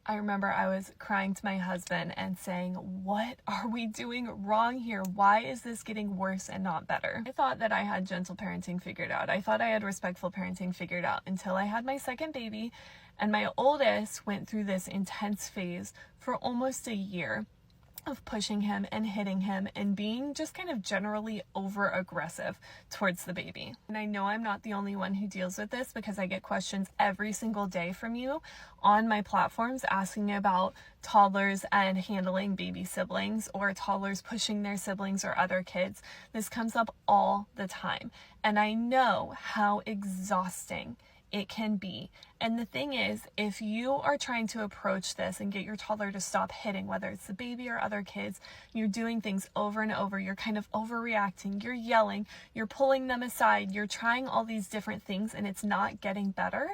I remember I was crying to my husband and saying, what are we doing wrong here? Why is this getting worse and not better? I thought that I had gentle parenting figured out. I thought I had respectful parenting figured out until I had my second baby, and my oldest went through this intense phase for almost a year of pushing him and hitting him and being just kind of generally over aggressive towards the baby. And I know I'm not the only one who deals with this, because I get questions every single day from you on my platforms asking me about toddlers and handling baby siblings, or toddlers pushing their siblings or other kids. This comes up all the time, and I know how exhausting it can be. And the thing is, if you are trying to approach this and get your toddler to stop hitting, whether it's the baby or other kids, you're doing things over and over, you're kind of overreacting, you're yelling, you're pulling them aside, you're trying all these different things, and it's not getting better,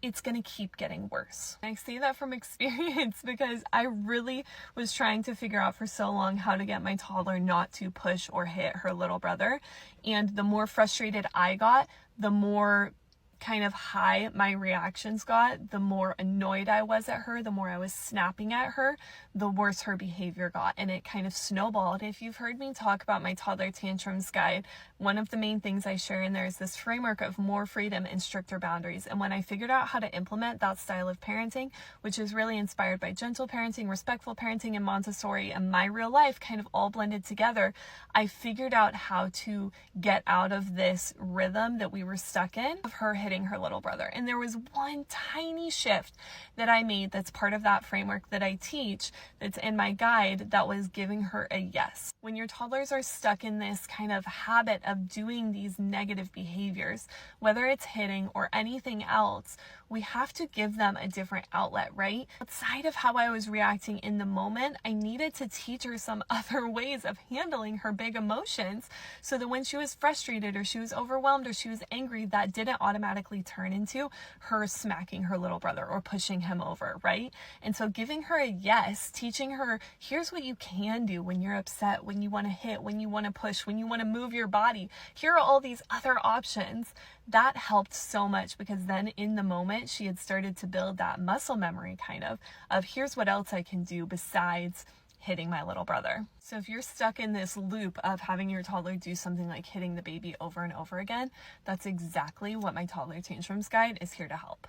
it's going to keep getting worse. I say that from experience because I really was trying to figure out for so long how to get my toddler not to push or hit her little brother. And the more frustrated I got, the more kind of high my reactions got, the more annoyed I was at her, the more I was snapping at her, the worse her behavior got, and it kind of snowballed. If you've heard me talk about my toddler tantrums guide, one of the main things I share in there is this framework of more freedom and stricter boundaries. And when I figured out how to implement that style of parenting, which is really inspired by gentle parenting, respectful parenting, and Montessori, and my real life kind of all blended together, I figured out how to get out of this rhythm that we were stuck in of her hitting her little brother. And there was one tiny shift that I made that's part of that framework that I teach, that's in my guide, that was giving her a yes. When your toddlers are stuck in this kind of habit of doing these negative behaviors, whether it's hitting or anything else, we have to give them a different outlet, right? Outside of how I was reacting in the moment, I needed to teach her some other ways of handling her big emotions, so that when she was frustrated or she was overwhelmed or she was angry, that didn't automatically turn into her smacking her little brother or pushing him over, right? And so giving her a yes, teaching her, here's what you can do when you're upset, when you want to hit, when you want to push, when you want to move your body. Here are all these other options. That helped so much, because then in the moment she had started to build that muscle memory kind of here's what else I can do besides hitting my little brother. So if you're stuck in this loop of having your toddler do something like hitting the baby over and over again, that's exactly what my toddler tantrums guide is here to help.